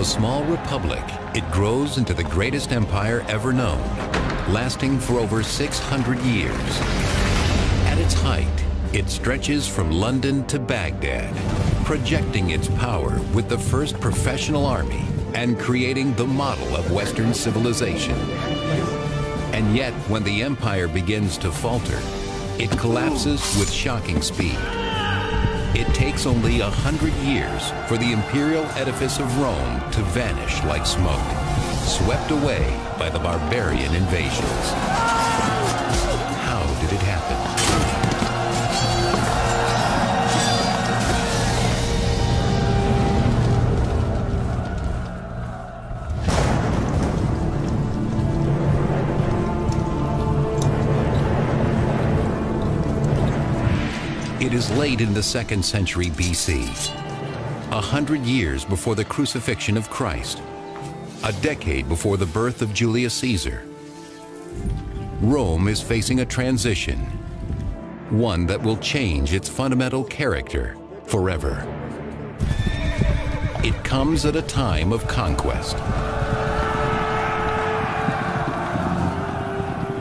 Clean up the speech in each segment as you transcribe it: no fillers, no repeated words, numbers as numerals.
small republic, it grows into the greatest empire ever known, lasting for over 600 years. At its height, it stretches from London to Baghdad, projecting its power with the first professional army and creating the model of Western civilization. And yet, when the empire begins to falter, it collapses with shocking speed. It takes only 100 years for the imperial edifice of Rome to vanish like smoke, swept away by the barbarian invasions. How did it happen? It is late in the 2nd century BC, 100 years before the crucifixion of Christ, a decade before the birth of Julius Caesar. Rome is facing a transition, one that will change its fundamental character forever. It comes at a time of conquest.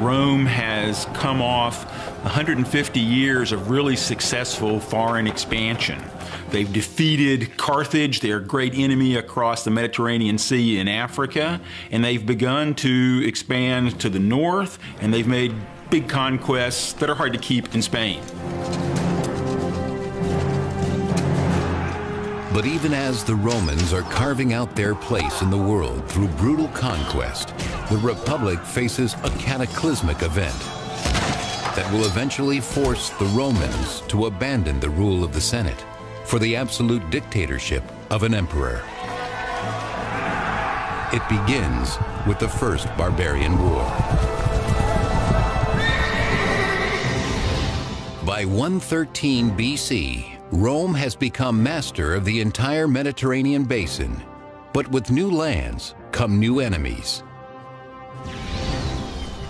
Rome has come off 150 years of really successful foreign expansion. They've defeated Carthage, their great enemy across the Mediterranean Sea in Africa, and they've begun to expand to the north, and they've made big conquests that are hard to keep in Spain. But even as the Romans are carving out their place in the world through brutal conquest, the Republic faces a cataclysmic event that will eventually force the Romans to abandon the rule of the Senate for the absolute dictatorship of an emperor. It begins with the First Barbarian War. By 113 BC, Rome has become master of the entire Mediterranean basin, but with new lands come new enemies.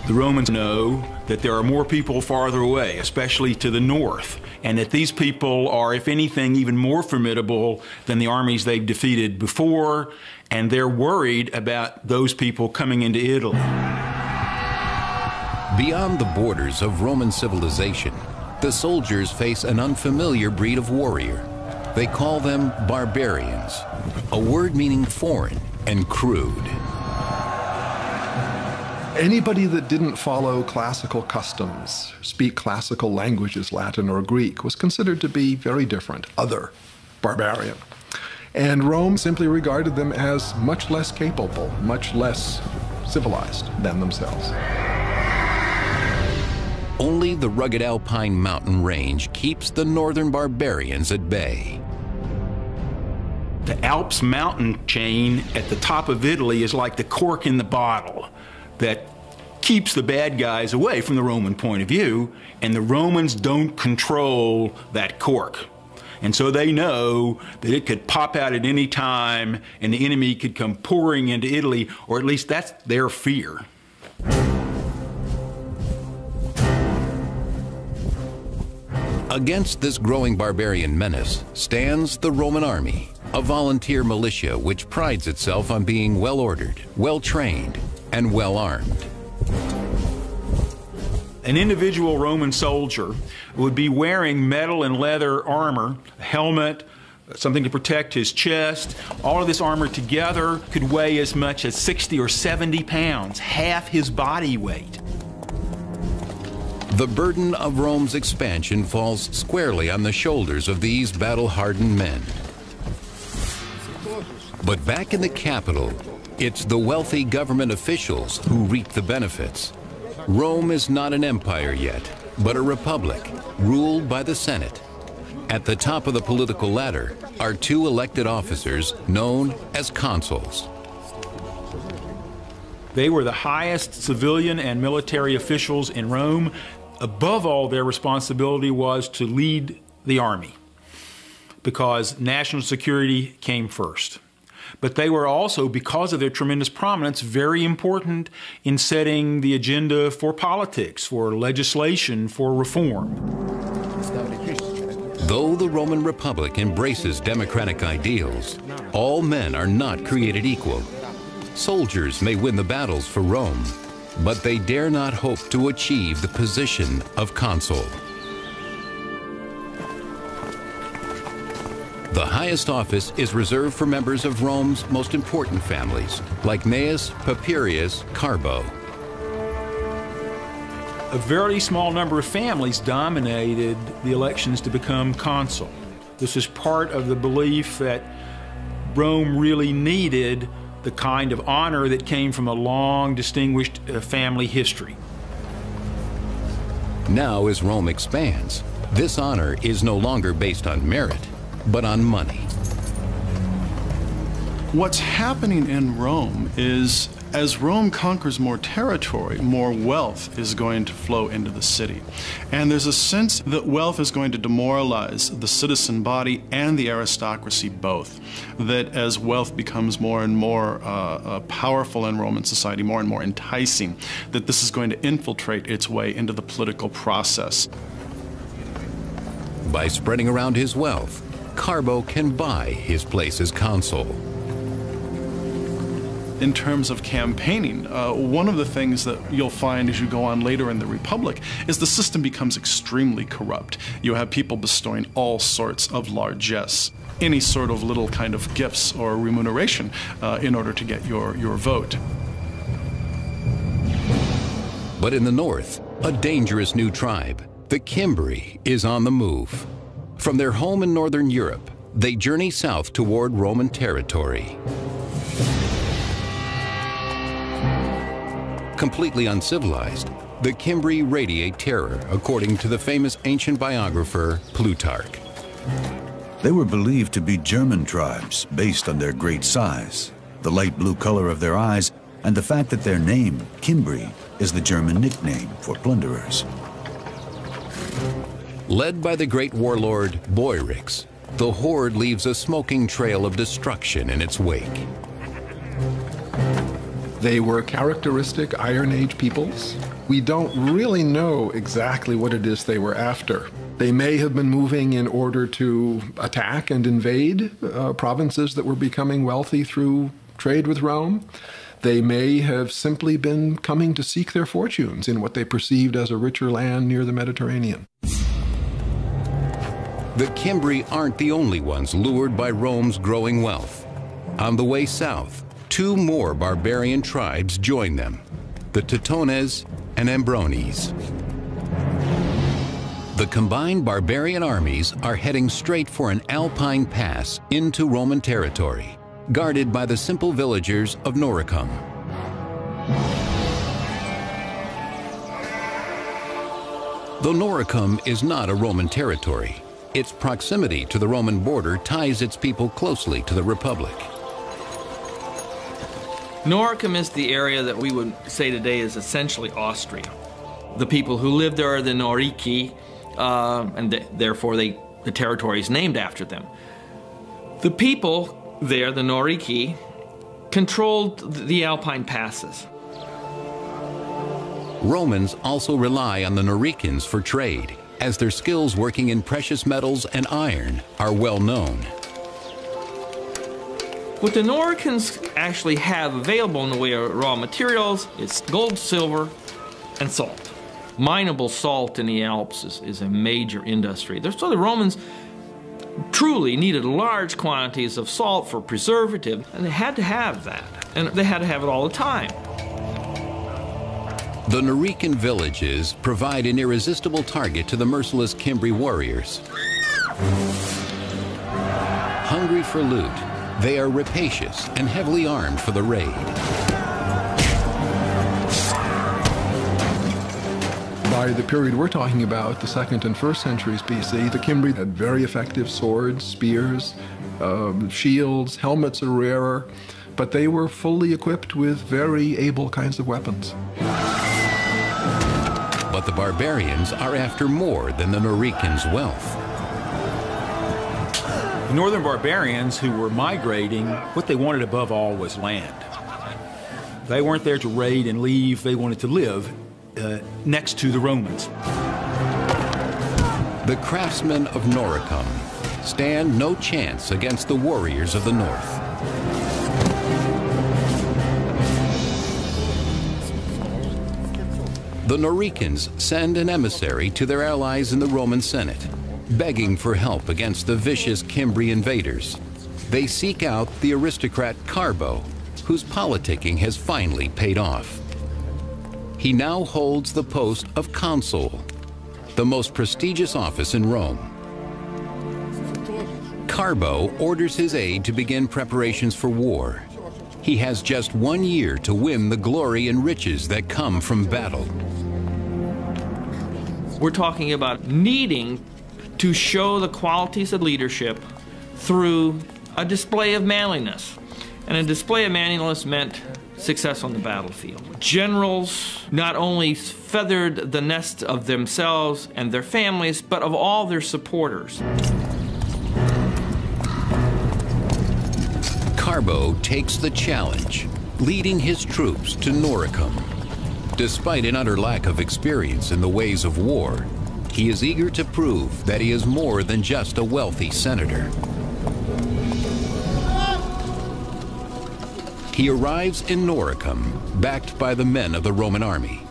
The Romans know that there are more people farther away, especially to the north, and that these people are, if anything, even more formidable than the armies they've defeated before, and they're worried about those people coming into Italy. Beyond the borders of Roman civilization, the soldiers face an unfamiliar breed of warrior. They call them barbarians, a word meaning foreign and crude. Anybody that didn't follow classical customs, speak classical languages, Latin or Greek, was considered to be very different, other, barbarian. And Rome simply regarded them as much less capable, much less civilized than themselves. Only the rugged Alpine mountain range keeps the northern barbarians at bay. The Alps mountain chain at the top of Italy is like the cork in the bottle that keeps the bad guys away from the Roman point of view, and the Romans don't control that cork. And so they know that it could pop out at any time and the enemy could come pouring into Italy, or at least that's their fear. Against this growing barbarian menace stands the Roman army, a volunteer militia which prides itself on being well-ordered, well-trained, and well-armed. An individual Roman soldier would be wearing metal and leather armor, a helmet, something to protect his chest. All of this armor together could weigh as much as 60 or 70 pounds, half his body weight. The burden of Rome's expansion falls squarely on the shoulders of these battle-hardened men. But back in the capital, it's the wealthy government officials who reap the benefits. Rome is not an empire yet, but a republic ruled by the Senate. At the top of the political ladder are two elected officers known as consuls. They were the highest civilian and military officials in Rome. Above all, their responsibility was to lead the army, because national security came first. But they were also, because of their tremendous prominence, very important in setting the agenda for politics, for legislation, for reform. Though the Roman Republic embraces democratic ideals, all men are not created equal. Soldiers may win the battles for Rome, but they dare not hope to achieve the position of consul. The highest office is reserved for members of Rome's most important families, like Gnaeus, Papirius, Carbo. A very small number of families dominated the elections to become consul. This is part of the belief that Rome really needed the kind of honor that came from a long, distinguished family history. Now, as Rome expands, this honor is no longer based on merit, but on money. What's happening in Rome is, as Rome conquers more territory, more wealth is going to flow into the city. And there's a sense that wealth is going to demoralize the citizen body and the aristocracy both. That as wealth becomes more and more powerful in Roman society, more and more enticing, that this is going to infiltrate its way into the political process. By spreading around his wealth, Carbo can buy his place as consul. In terms of campaigning, one of the things that you'll find as you go on later in the Republic is the system becomes extremely corrupt. You have people bestowing all sorts of largesse, any sort of little kind of gifts or remuneration in order to get your vote. But in the north, a dangerous new tribe, the Cimbri, is on the move. From their home in northern Europe, they journey south toward Roman territory. Completely uncivilized, the Cimbri radiate terror, according to the famous ancient biographer Plutarch. They were believed to be German tribes based on their great size, the light blue color of their eyes, and the fact that their name, Cimbri, is the German nickname for plunderers. Led by the great warlord Boiorix, the horde leaves a smoking trail of destruction in its wake. They were characteristic Iron Age peoples. We don't really know exactly what it is they were after. They may have been moving in order to attack and invade provinces that were becoming wealthy through trade with Rome. They may have simply been coming to seek their fortunes in what they perceived as a richer land near the Mediterranean. The Cimbri aren't the only ones lured by Rome's growing wealth. On the way south, two more barbarian tribes join them, the Teutones and Ambrones. The combined barbarian armies are heading straight for an alpine pass into Roman territory, guarded by the simple villagers of Noricum. Though Noricum is not a Roman territory, its proximity to the Roman border ties its people closely to the Republic. Noricum is the area that we would say today is essentially Austria. The people who live there are the Norici, and therefore the territory is named after them. The people there, the Norici, controlled the Alpine passes. Romans also rely on the Noricans for trade, as their skills working in precious metals and iron are well known. What the Noricans actually have available in the way of raw materials is gold, silver, and salt. Mineable salt in the Alps is a major industry. So the Romans truly needed large quantities of salt for preservative, and they had to have that. And they had to have it all the time. The Norican villages provide an irresistible target to the merciless Cimbri warriors. Hungry for loot, they are rapacious and heavily armed for the raid. By the period we're talking about, the 2nd and 1st centuries BC, the Cimbri had very effective swords, spears, shields, helmets are rarer, but they were fully equipped with very able kinds of weapons. But the barbarians are after more than the Noricans' wealth. The northern barbarians who were migrating, what they wanted above all was land. They weren't there to raid and leave, they wanted to live next to the Romans. The craftsmen of Noricum stand no chance against the warriors of the north. The Noricans send an emissary to their allies in the Roman Senate, begging for help against the vicious Cimbri invaders. They seek out the aristocrat Carbo, whose politicking has finally paid off. He now holds the post of consul, the most prestigious office in Rome. Carbo orders his aide to begin preparations for war. He has just 1 year to win the glory and riches that come from battle. We're talking about needing to show the qualities of leadership through a display of manliness. And a display of manliness meant success on the battlefield. Generals not only feathered the nest of themselves and their families, but of all their supporters. Carbo takes the challenge, leading his troops to Noricum. Despite an utter lack of experience in the ways of war, he is eager to prove that he is more than just a wealthy senator. He arrives in Noricum, backed by the men of the Roman army.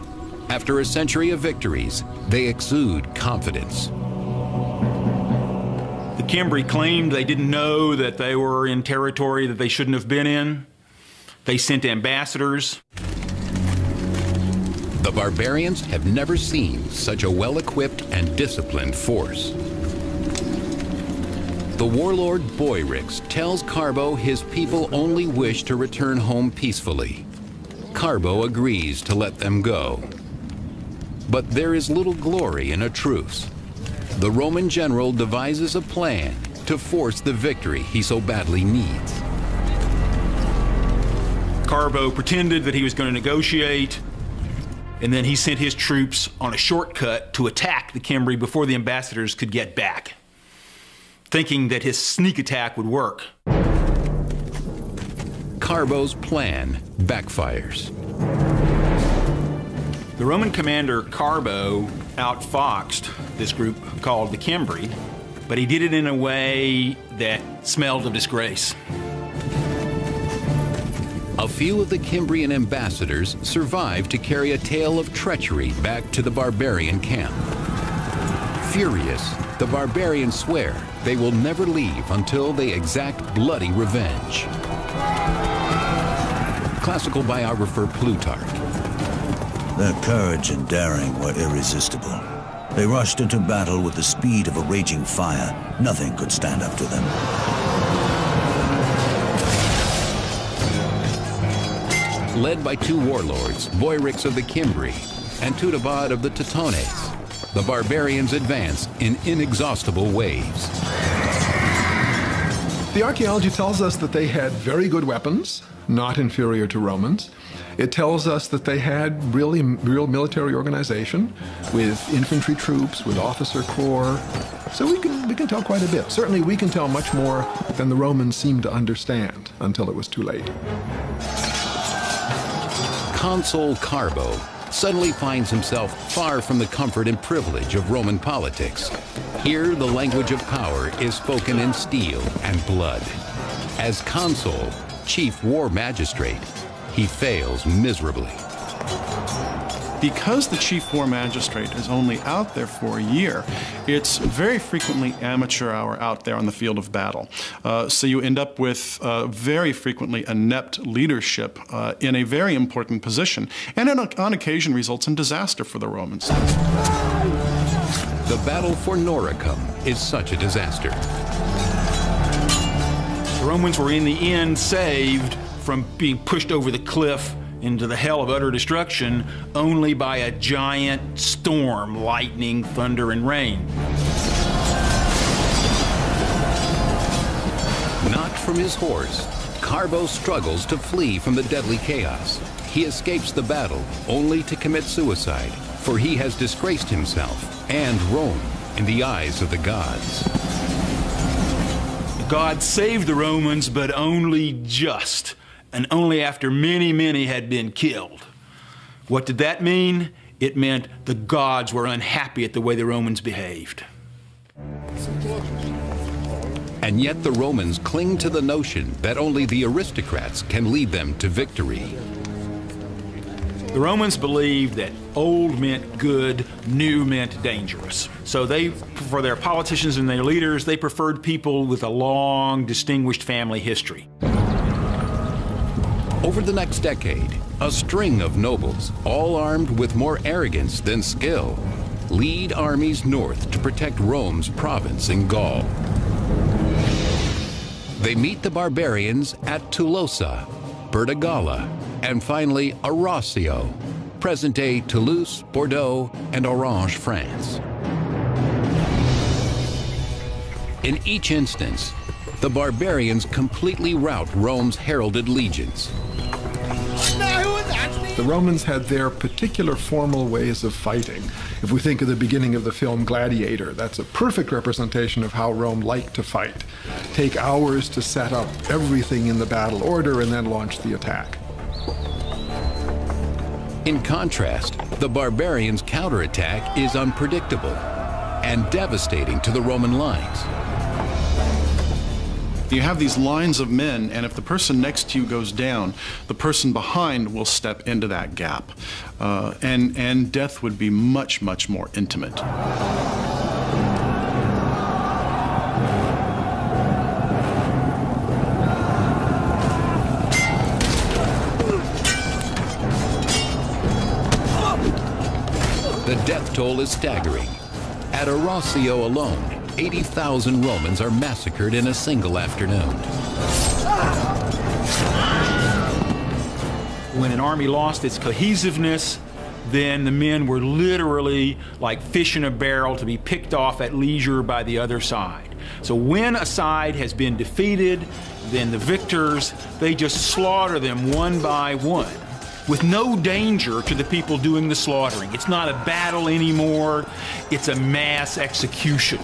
After a century of victories, they exude confidence. The Cimbri claimed they didn't know that they were in territory that they shouldn't have been in. They sent ambassadors. The barbarians have never seen such a well-equipped and disciplined force. The warlord Boyrix tells Carbo his people only wish to return home peacefully. Carbo agrees to let them go. But there is little glory in a truce. The Roman general devises a plan to force the victory he so badly needs. Carbo pretended that he was going to negotiate, and then he sent his troops on a shortcut to attack the Cimbri before the ambassadors could get back, thinking that his sneak attack would work. Carbo's plan backfires. The Roman commander Carbo outfoxed this group called the Cimbri, but he did it in a way that smelled of disgrace. A few of the Cimbrian ambassadors survived to carry a tale of treachery back to the barbarian camp. Furious, the barbarians swear they will never leave until they exact bloody revenge. Classical biographer Plutarch. Their courage and daring were irresistible. They rushed into battle with the speed of a raging fire. Nothing could stand up to them. Led by two warlords, Boyrix of the Cimbri and Tudabad of the Teutones, the barbarians advance in inexhaustible waves. The archaeology tells us that they had very good weapons, not inferior to Romans. It tells us that they had real military organization with infantry troops, with officer corps. So we can tell quite a bit. Certainly we can tell much more than the Romans seemed to understand until it was too late. Consul Carbo suddenly finds himself far from the comfort and privilege of Roman politics. Here, the language of power is spoken in steel and blood. As consul, chief war magistrate, he fails miserably. Because the chief war magistrate is only out there for a year, it's very frequently amateur hour out there on the field of battle. So you end up with very frequently inept leadership in a very important position, and on occasion results in disaster for the Romans. The battle for Noricum is such a disaster. The Romans were in the end saved from being pushed over the cliff into the hell of utter destruction only by a giant storm, lightning, thunder, and rain. Knocked from his horse, Carbo struggles to flee from the deadly chaos. He escapes the battle only to commit suicide, for he has disgraced himself and Rome in the eyes of the gods. God saved the Romans, but only just, and only after many, many had been killed. What did that mean? It meant the gods were unhappy at the way the Romans behaved. And yet the Romans cling to the notion that only the aristocrats can lead them to victory. The Romans believed that old meant good, new meant dangerous. So they, for their politicians and their leaders, they preferred people with a long, distinguished family history. Over the next decade, a string of nobles, all armed with more arrogance than skill, lead armies north to protect Rome's province in Gaul. They meet the barbarians at Tolosa, Bertigala, and finally Arrosio, present-day Toulouse, Bordeaux, and Orange, France. In each instance, the barbarians completely rout Rome's heralded legions. The Romans had their particular formal ways of fighting. If we think of the beginning of the film Gladiator, that's a perfect representation of how Rome liked to fight. Take hours to set up everything in the battle order and then launch the attack. In contrast, the barbarians' counterattack is unpredictable and devastating to the Roman lines. You have these lines of men, and if the person next to you goes down, the person behind will step into that gap. And death would be much, much more intimate. The death toll is staggering. At Arrosio alone, 80,000 Romans are massacred in a single afternoon. When an army lost its cohesiveness, then the men were literally like fish in a barrel to be picked off at leisure by the other side. So when a side has been defeated, then the victors, they just slaughter them one by one, with no danger to the people doing the slaughtering. It's not a battle anymore, it's a mass execution.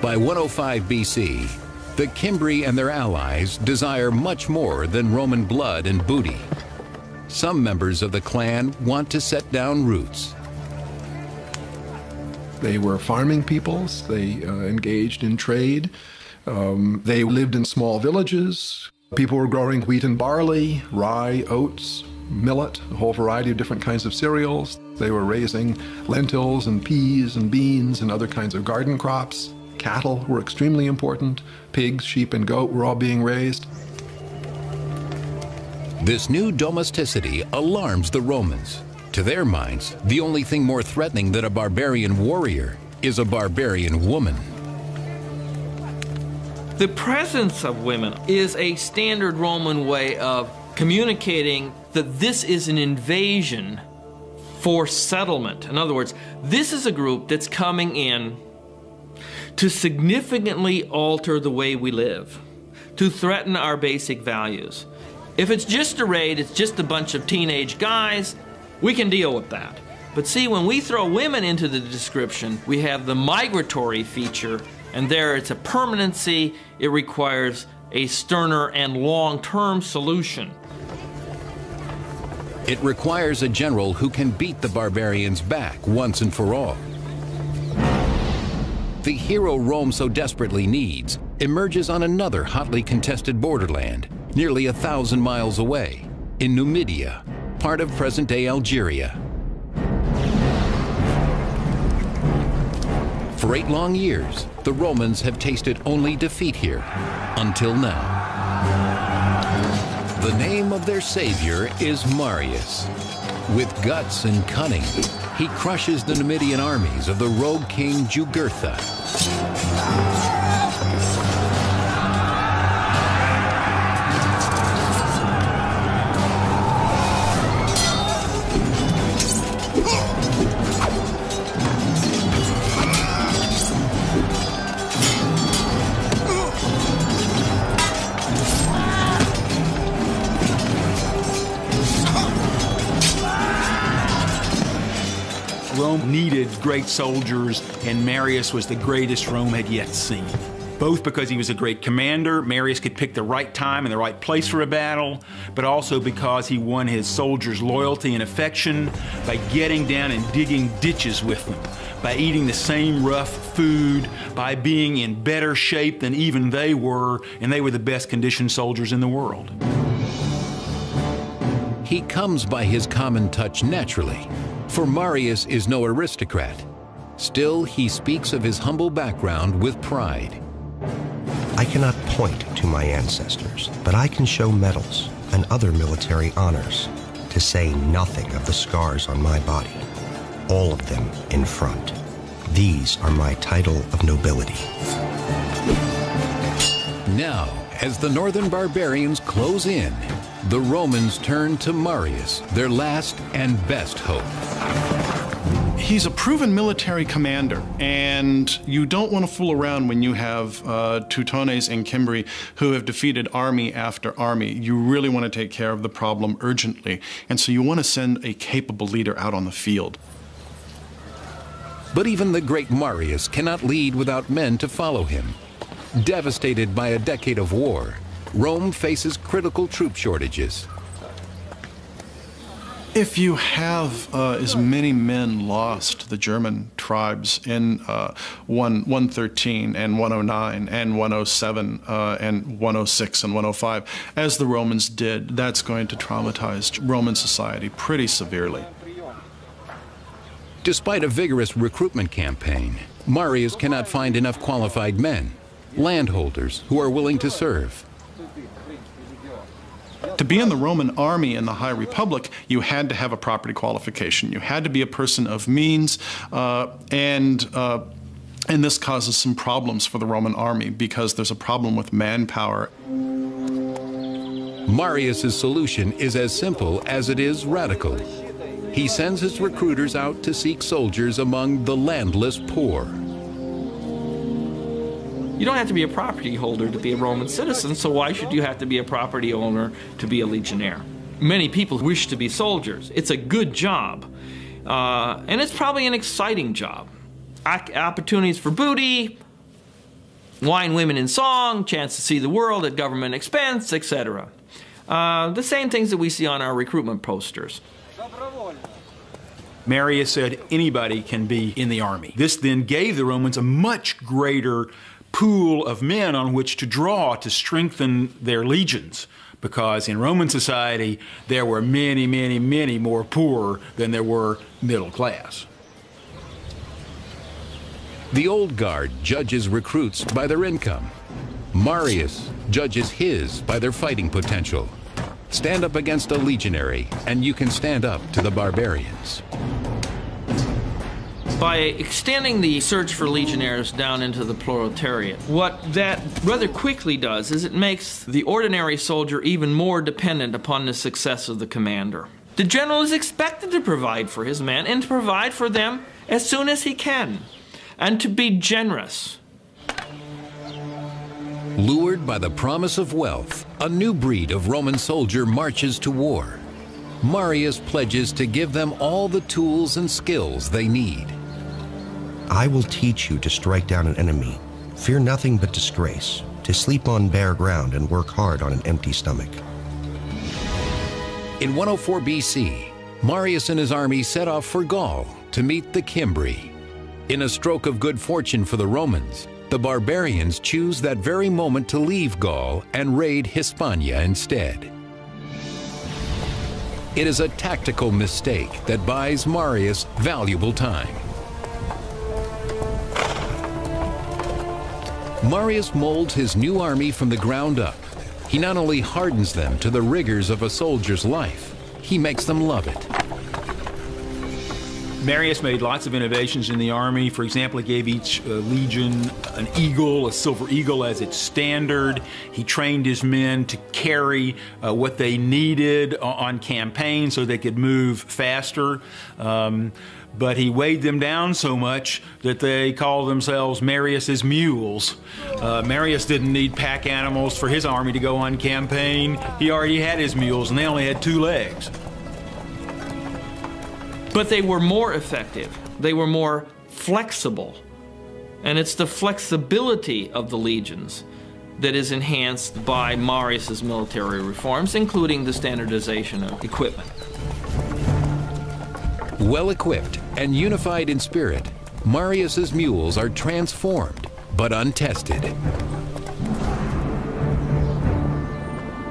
By 105 BC, the Cimbri and their allies desire much more than Roman blood and booty. Some members of the clan want to set down roots. They were farming peoples, they engaged in trade, they lived in small villages. People were growing wheat and barley, rye, oats, millet, a whole variety of different kinds of cereals. They were raising lentils and peas and beans and other kinds of garden crops. Cattle were extremely important. Pigs, sheep, and goat were all being raised. This new domesticity alarms the Romans. To their minds, the only thing more threatening than a barbarian warrior is a barbarian woman. The presence of women is a standard Roman way of communicating that this is an invasion for settlement. In other words, this is a group that's coming in to significantly alter the way we live, to threaten our basic values. If it's just a raid, it's just a bunch of teenage guys, we can deal with that. But see, when we throw women into the description, we have the migratory feature, and there it's a permanency. It requires a sterner and long-term solution. It requires a general who can beat the barbarians back once and for all. The hero Rome so desperately needs emerges on another hotly contested borderland, nearly 1,000 miles away, in Numidia, part of present-day Algeria. For 8 long years, the Romans have tasted only defeat here, until now. The name of their savior is Marius. With guts and cunning, he crushes the Numidian armies of the rogue king Jugurtha. Rome needed great soldiers, and Marius was the greatest Rome had yet seen. both because he was a great commander. Marius could pick the right time and the right place for a battle, but also because he won his soldiers' loyalty and affection by getting down and digging ditches with them, by eating the same rough food, by being in better shape than even they were, and they were the best conditioned soldiers in the world. He comes by his common touch naturally, for Marius is no aristocrat. Still, he speaks of his humble background with pride. I cannot point to my ancestors, but I can show medals and other military honors, to say nothing of the scars on my body, all of them in front. These are my title of nobility. Now, as the northern barbarians close in, the Romans turn to Marius, their last and best hope. He's a proven military commander, and you don't want to fool around when you have Teutones and Cimbri who have defeated army after army. You really want to take care of the problem urgently, and so you want to send a capable leader out on the field. But even the great Marius cannot lead without men to follow him. Devastated by a decade of war, Rome faces critical troop shortages. If you have as many men lost to the German tribes in 113 and 109 and 107 and 106 and 105, as the Romans did, that's going to traumatize Roman society pretty severely. Despite a vigorous recruitment campaign, Marius cannot find enough qualified men, landholders who are willing to serve. To be in the Roman army in the High Republic, you had to have a property qualification. You had to be a person of means, and this causes some problems for the Roman army because there's a problem with manpower. Marius's solution is as simple as it is radical. He sends his recruiters out to seek soldiers among the landless poor. You don't have to be a property holder to be a Roman citizen, so why should you have to be a property owner to be a legionnaire? Many people wish to be soldiers. It's a good job, and it's probably an exciting job. Opportunities for booty, wine, women, and song, chance to see the world at government expense, etc. The same things that we see on our recruitment posters. Marius said anybody can be in the army. This then gave the Romans a much greater pool of men on which to draw to strengthen their legions, because in Roman society there were many, many, many more poor than there were middle class. The old guard judges recruits by their income. Marius judges his by their fighting potential. Stand up against a legionary, and you can stand up to the barbarians. By extending the search for legionnaires down into the proletariat, what that rather quickly does is it makes the ordinary soldier even more dependent upon the success of the commander. The general is expected to provide for his men and to provide for them as soon as he can, and to be generous. Lured by the promise of wealth, a new breed of Roman soldier marches to war. Marius pledges to give them all the tools and skills they need. I will teach you to strike down an enemy. Fear nothing but disgrace, to sleep on bare ground and work hard on an empty stomach. In 104 BC, Marius and his army set off for Gaul to meet the Cimbri. In a stroke of good fortune for the Romans, the barbarians choose that very moment to leave Gaul and raid Hispania instead. It is a tactical mistake that buys Marius valuable time. Marius molds his new army from the ground up. He not only hardens them to the rigors of a soldier's life, he makes them love it. Marius made lots of innovations in the army. For example, he gave each legion an eagle, a silver eagle, as its standard. He trained his men to carry what they needed on campaign so they could move faster. But he weighed them down so much that they called themselves Marius's mules. Marius didn't need pack animals for his army to go on campaign. He already had his mules, and they only had 2 legs. But they were more effective. They were more flexible. And it's the flexibility of the legions that is enhanced by Marius's military reforms, including the standardization of equipment. Well equipped and unified in spirit, Marius's mules are transformed but untested.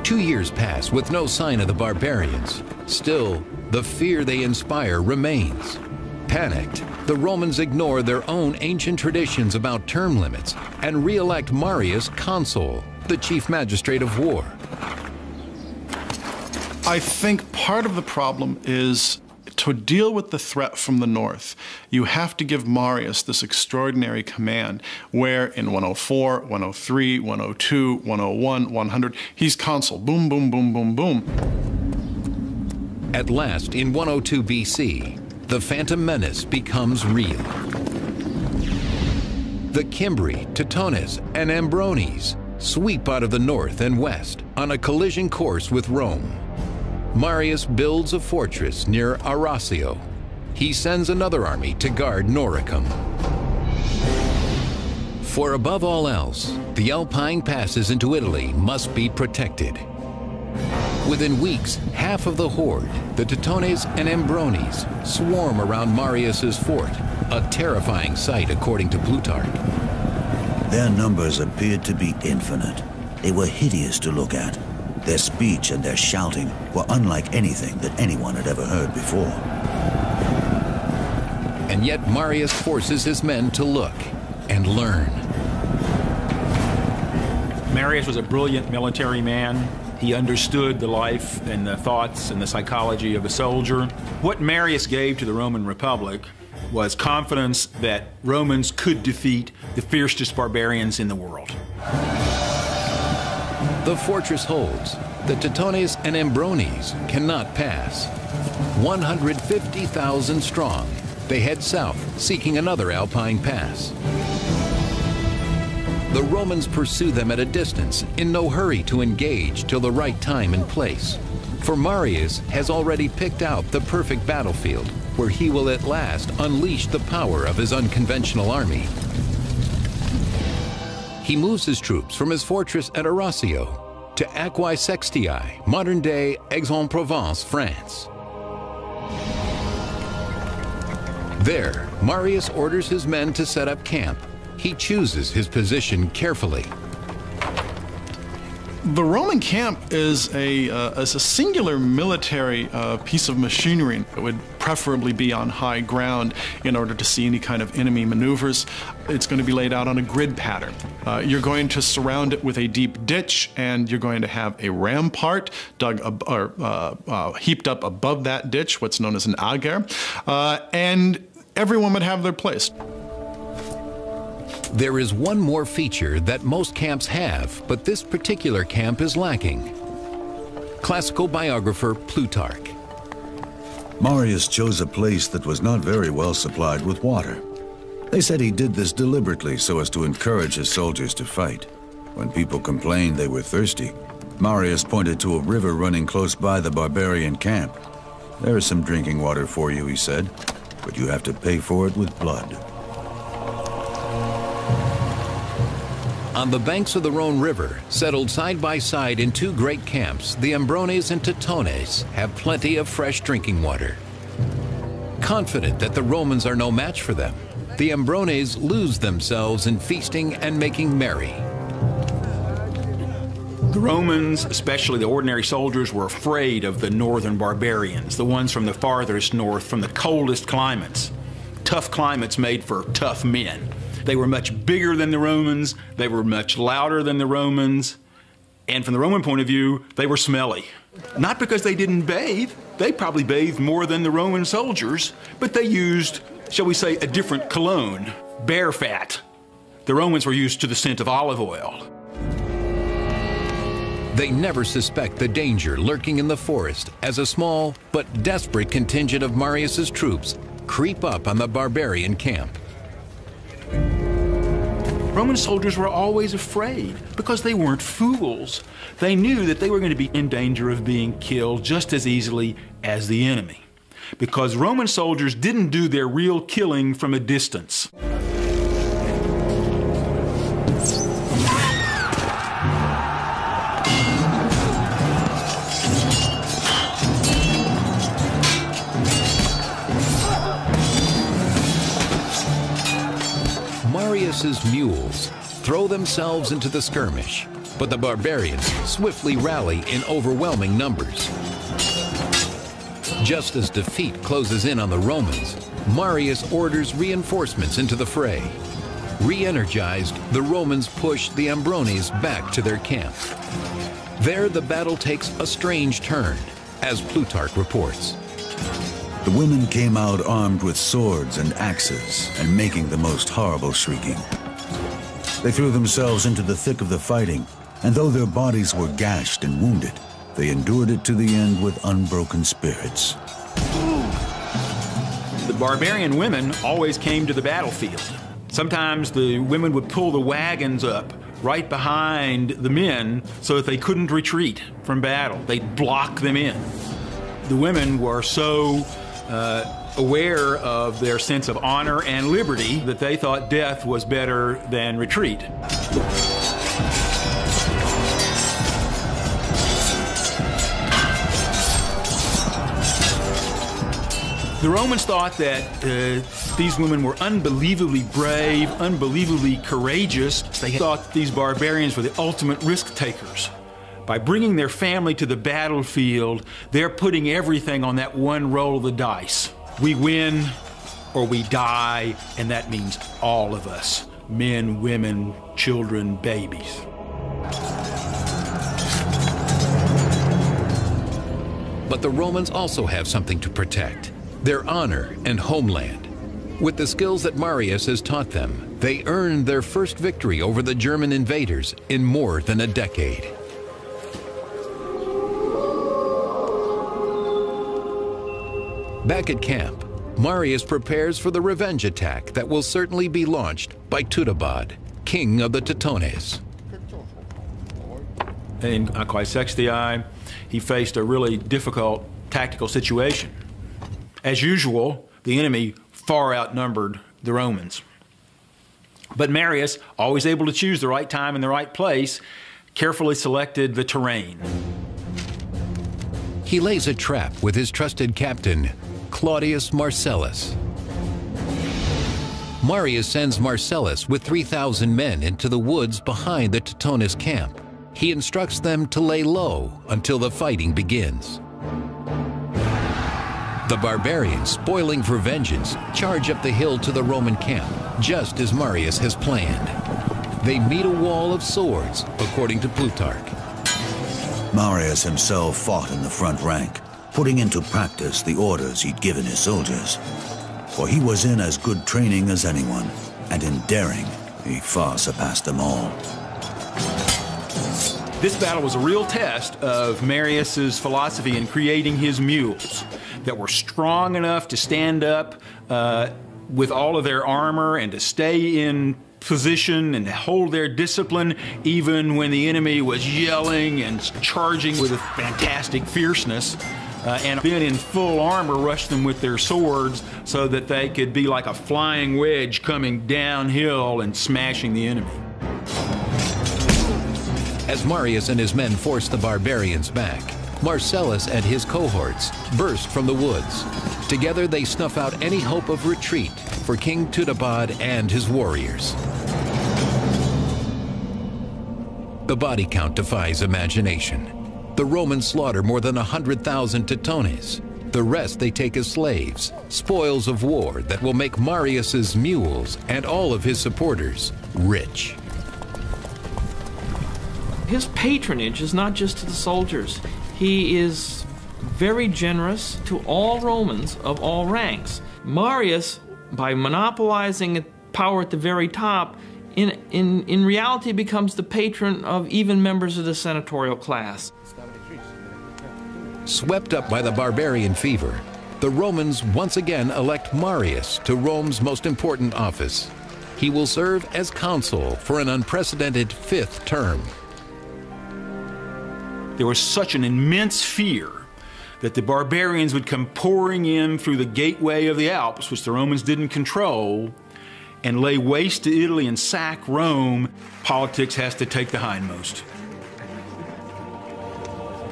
2 years pass with no sign of the barbarians. Still, the fear they inspire remains. Panicked, the Romans ignore their own ancient traditions about term limits and re-elect Marius consul, the chief magistrate of war. I think part of the problem is to deal with the threat from the north, you have to give Marius this extraordinary command where in 104, 103, 102, 101, 100, he's consul. Boom, boom, boom, boom, boom. At last, in 102 BC, the Phantom Menace becomes real. The Cimbri, Teutones, and Ambrones sweep out of the north and west on a collision course with Rome. Marius builds a fortress near Arausio. He sends another army to guard Noricum. For above all else, the Alpine passes into Italy must be protected. Within weeks, half of the horde, the Teutones and Ambrones, swarm around Marius's fort, a terrifying sight according to Plutarch. Their numbers appeared to be infinite. They were hideous to look at. Their speech and their shouting were unlike anything that anyone had ever heard before. And yet Marius forces his men to look and learn. Marius was a brilliant military man. He understood the life and the thoughts and the psychology of a soldier. What Marius gave to the Roman Republic was confidence that Romans could defeat the fiercest barbarians in the world. The fortress holds. The Teutones and Ambrones cannot pass. 150,000 strong, they head south, seeking another Alpine pass. The Romans pursue them at a distance, in no hurry to engage till the right time and place. For Marius has already picked out the perfect battlefield, where he will at last unleash the power of his unconventional army. He moves his troops from his fortress at Arausio to Aquae Sextiae, modern-day Aix-en-Provence, France. There, Marius orders his men to set up camp. He chooses his position carefully. The Roman camp is a singular military piece of machinery. It would preferably be on high ground in order to see any kind of enemy maneuvers. It's going to be laid out on a grid pattern. You're going to surround it with a deep ditch, and you're going to have a rampart dug heaped up above that ditch, what's known as an ager, and everyone would have their place. There is one more feature that most camps have, but this particular camp is lacking. Classical biographer Plutarch. Marius chose a place that was not very well supplied with water. They said he did this deliberately so as to encourage his soldiers to fight. When people complained they were thirsty, Marius pointed to a river running close by the barbarian camp. "There is some drinking water for you," he said, "but you have to pay for it with blood." On the banks of the Rhone River, settled side by side in two great camps, the Ambrones and Teutones have plenty of fresh drinking water. Confident that the Romans are no match for them, the Ambrones lose themselves in feasting and making merry. The Romans, especially the ordinary soldiers, were afraid of the northern barbarians, the ones from the farthest north, from the coldest climates. Tough climates made for tough men. They were much bigger than the Romans, they were much louder than the Romans, and from the Roman point of view, they were smelly. Not because they didn't bathe, they probably bathed more than the Roman soldiers, but they used, shall we say, a different cologne, bear fat. The Romans were used to the scent of olive oil. They never suspect the danger lurking in the forest as a small but desperate contingent of Marius's troops creep up on the barbarian camp. Roman soldiers were always afraid because they weren't fools. They knew that they were going to be in danger of being killed just as easily as the enemy, because Roman soldiers didn't do their real killing from a distance. Marius's mules throw themselves into the skirmish, but the barbarians swiftly rally in overwhelming numbers. Just as defeat closes in on the Romans, Marius orders reinforcements into the fray. Re-energized, the Romans push the Ambrones back to their camp. There, the battle takes a strange turn, as Plutarch reports. The women came out armed with swords and axes and making the most horrible shrieking. They threw themselves into the thick of the fighting, and though their bodies were gashed and wounded, they endured it to the end with unbroken spirits. The barbarian women always came to the battlefield. Sometimes the women would pull the wagons up right behind the men so that they couldn't retreat from battle. They'd block them in. The women were so aware of their sense of honor and liberty that they thought death was better than retreat. The Romans thought that these women were unbelievably brave, unbelievably courageous. They thought these barbarians were the ultimate risk takers. By bringing their family to the battlefield, they're putting everything on that one roll of the dice. We win or we die, and that means all of us, men, women, children, babies. But the Romans also have something to protect: their honor and homeland. With the skills that Marius has taught them, they earned their first victory over the German invaders in more than a decade. Back at camp, Marius prepares for the revenge attack that will certainly be launched by Teutobod, king of the Teutones. In Quaesextii, he faced a really difficult tactical situation. As usual, the enemy far outnumbered the Romans. But Marius, always able to choose the right time and the right place, carefully selected the terrain. He lays a trap with his trusted captain, Claudius Marcellus. Marius sends Marcellus with 3,000 men into the woods behind the Teutones camp. He instructs them to lay low until the fighting begins. The barbarians, spoiling for vengeance, charge up the hill to the Roman camp, just as Marius has planned. They meet a wall of swords, according to Plutarch. Marius himself fought in the front rank, putting into practice the orders he'd given his soldiers. For he was in as good training as anyone, and in daring, he far surpassed them all. This battle was a real test of Marius's philosophy in creating his mules that were strong enough to stand up with all of their armor and to stay in position and to hold their discipline even when the enemy was yelling and charging with a fantastic fierceness. And then in full armor rush them with their swords so that they could be like a flying wedge coming downhill and smashing the enemy. As Marius and his men force the barbarians back, Marcellus and his cohorts burst from the woods. Together they snuff out any hope of retreat for King Teutobod and his warriors. The body count defies imagination. The Romans slaughter more than 100,000 Teutones. The rest they take as slaves, spoils of war that will make Marius's mules and all of his supporters rich. His patronage is not just to the soldiers. He is very generous to all Romans of all ranks. Marius, by monopolizing power at the very top, in reality becomes the patron of even members of the senatorial class. Swept up by the barbarian fever, the Romans once again elect Marius to Rome's most important office. He will serve as consul for an unprecedented 5th term. There was such an immense fear that the barbarians would come pouring in through the gateway of the Alps, which the Romans didn't control, and lay waste to Italy and sack Rome. Politics has to take the hindmost.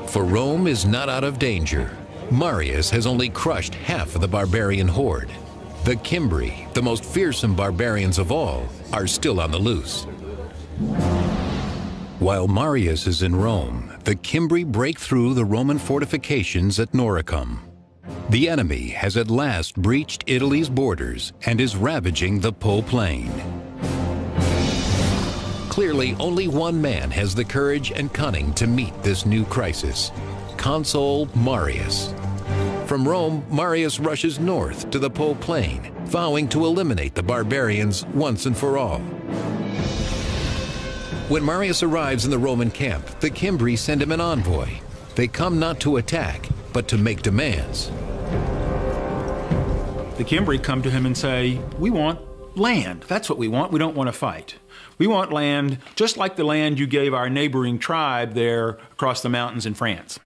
For Rome is not out of danger. Marius has only crushed half of the barbarian horde. The Cimbri, the most fearsome barbarians of all, are still on the loose. While Marius is in Rome, the Cimbri break through the Roman fortifications at Noricum. The enemy has at last breached Italy's borders and is ravaging the Po Plain. Clearly, only one man has the courage and cunning to meet this new crisis: Consul Marius. From Rome, Marius rushes north to the Po Plain, vowing to eliminate the barbarians once and for all. When Marius arrives in the Roman camp, the Cimbri send him an envoy. They come not to attack, but to make demands. The Cimbri come to him and say, "We want land. That's what we want. We don't want to fight. We want land just like the land you gave our neighboring tribe there across the mountains in France."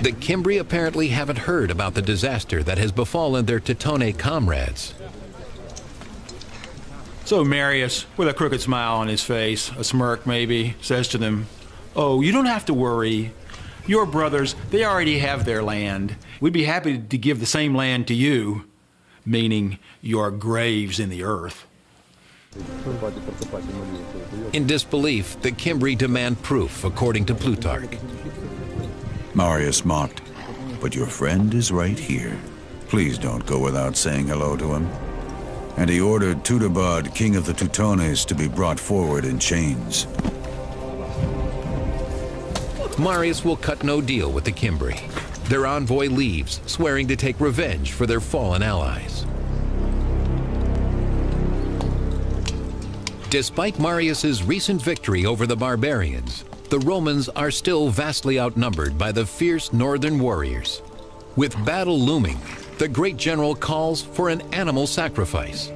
The Cimbri apparently haven't heard about the disaster that has befallen their Teutonic comrades. So Marius, with a crooked smile on his face, a smirk maybe, says to them, "Oh, you don't have to worry. Your brothers, they already have their land. We'd be happy to give the same land to you," meaning your graves in the earth. In disbelief, the Cimbri demand proof, according to Plutarch. Marius mocked, "But your friend is right here. Please don't go without saying hello to him." And he ordered Tudobad, king of the Teutones, to be brought forward in chains. Marius will cut no deal with the Cimbri. Their envoy leaves, swearing to take revenge for their fallen allies. Despite Marius's recent victory over the barbarians, the Romans are still vastly outnumbered by the fierce northern warriors. With battle looming, the great general calls for an animal sacrifice.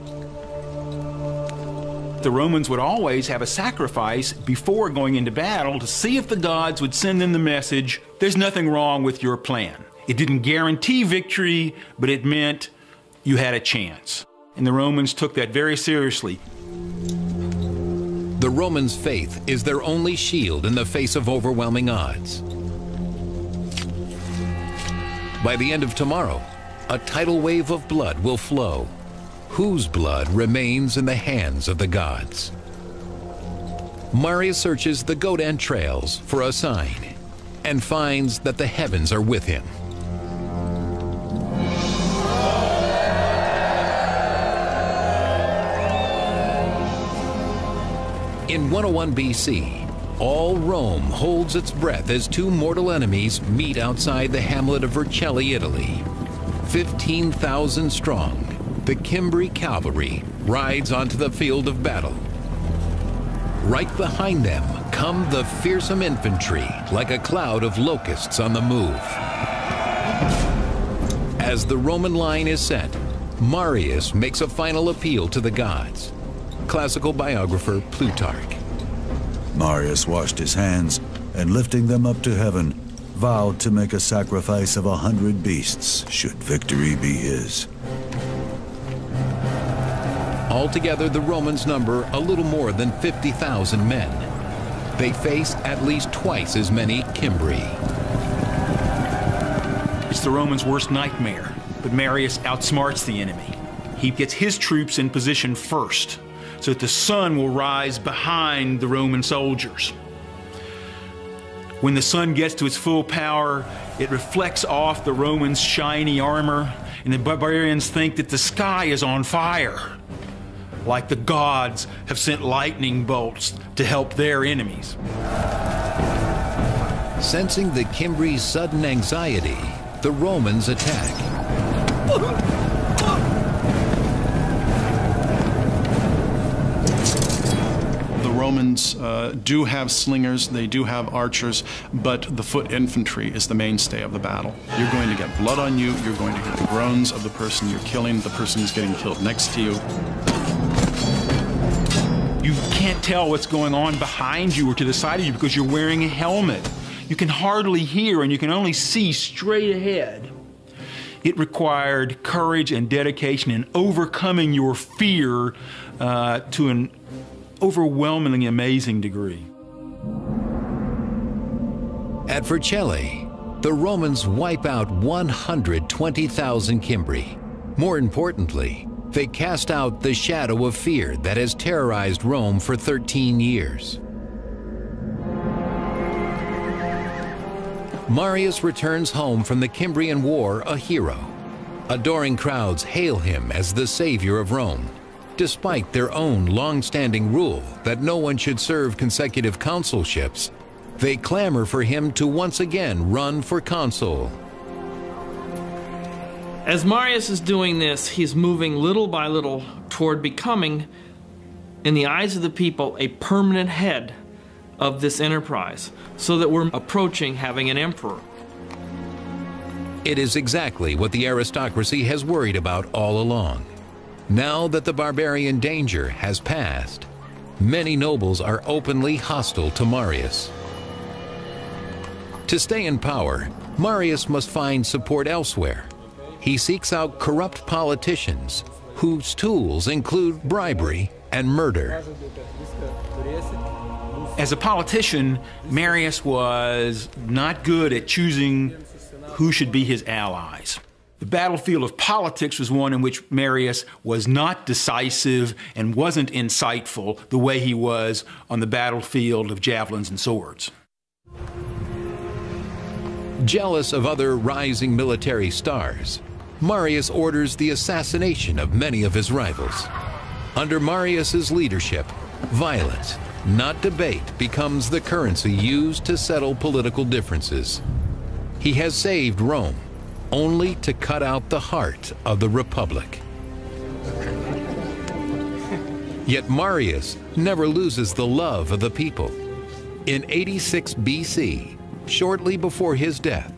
The Romans would always have a sacrifice before going into battle to see if the gods would send them the message, "There's nothing wrong with your plan." It didn't guarantee victory, but it meant you had a chance. And the Romans took that very seriously. The Romans' faith is their only shield in the face of overwhelming odds. By the end of tomorrow, a tidal wave of blood will flow. Whose blood remains in the hands of the gods? Marius searches the goat entrails for a sign and finds that the heavens are with him. In 101 BC, all Rome holds its breath as two mortal enemies meet outside the hamlet of Vercelli, Italy. 15,000 strong, the Cimbri cavalry rides onto the field of battle. Right behind them come the fearsome infantry, like a cloud of locusts on the move. As the Roman line is set, Marius makes a final appeal to the gods. Classical biographer Plutarch. Marius washed his hands and, lifting them up to heaven, vowed to make a sacrifice of 100 beasts should victory be his. Altogether, the Romans number a little more than 50,000 men. They face at least twice as many Cimbri. It's the Romans' worst nightmare, but Marius outsmarts the enemy. He gets his troops in position first, so that the sun will rise behind the Roman soldiers. When the sun gets to its full power, it reflects off the Romans' shiny armor, and the barbarians think that the sky is on fire, like the gods have sent lightning bolts to help their enemies. Sensing the Cimbri's sudden anxiety, the Romans attack. Romans do have slingers, they do have archers, but the foot infantry is the mainstay of the battle. You're going to get blood on you, you're going to hear the groans of the person you're killing, the person who's getting killed next to you. You can't tell what's going on behind you or to the side of you because you're wearing a helmet. You can hardly hear and you can only see straight ahead. It required courage and dedication and overcoming your fear to an overwhelmingly amazing degree. At Vercelli, the Romans wipe out 120,000 Cimbri. More importantly, they cast out the shadow of fear that has terrorized Rome for 13 years. Marius returns home from the Cimbrian War a hero. Adoring crowds hail him as the savior of Rome, despite their own long-standing rule that no one should serve consecutive consulships. They clamor for him to once again run for consul. As Marius is doing this, he's moving little by little toward becoming, in the eyes of the people, a permanent head of this enterprise, so that we're approaching having an emperor. It is exactly what the aristocracy has worried about all along. Now that the barbarian danger has passed, many nobles are openly hostile to Marius. To stay in power, Marius must find support elsewhere. He seeks out corrupt politicians whose tools include bribery and murder. As a politician, Marius was not good at choosing who should be his allies. The battlefield of politics was one in which Marius was not decisive and wasn't insightful the way he was on the battlefield of javelins and swords. Jealous of other rising military stars, Marius orders the assassination of many of his rivals. Under Marius's leadership, violence, not debate, becomes the currency used to settle political differences. He has saved Rome, only to cut out the heart of the Republic. Yet Marius never loses the love of the people. In 86 BC, shortly before his death,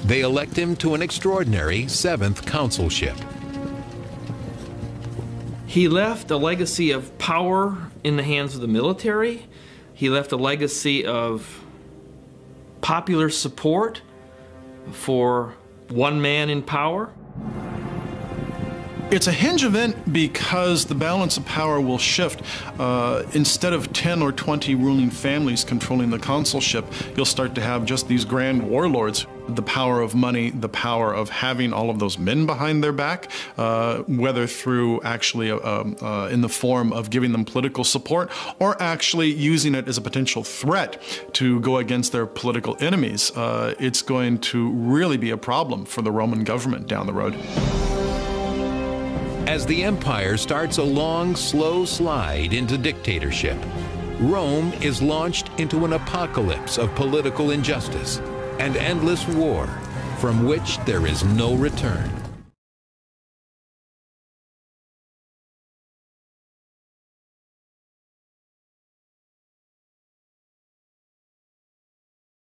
they elect him to an extraordinary 7th consulship. He left a legacy of power in the hands of the military. He left a legacy of popular support for one man in power. It's a hinge event because the balance of power will shift. Instead of 10 or 20 ruling families controlling the consulship, you'll start to have just these grand warlords. The power of money, the power of having all of those men behind their back, whether through actually in the form of giving them political support or actually using it as a potential threat to go against their political enemies. It's going to really be a problem for the Roman government down the road. As the empire starts a long, slow slide into dictatorship, Rome is launched into an apocalypse of political injustice and endless war from which there is no return.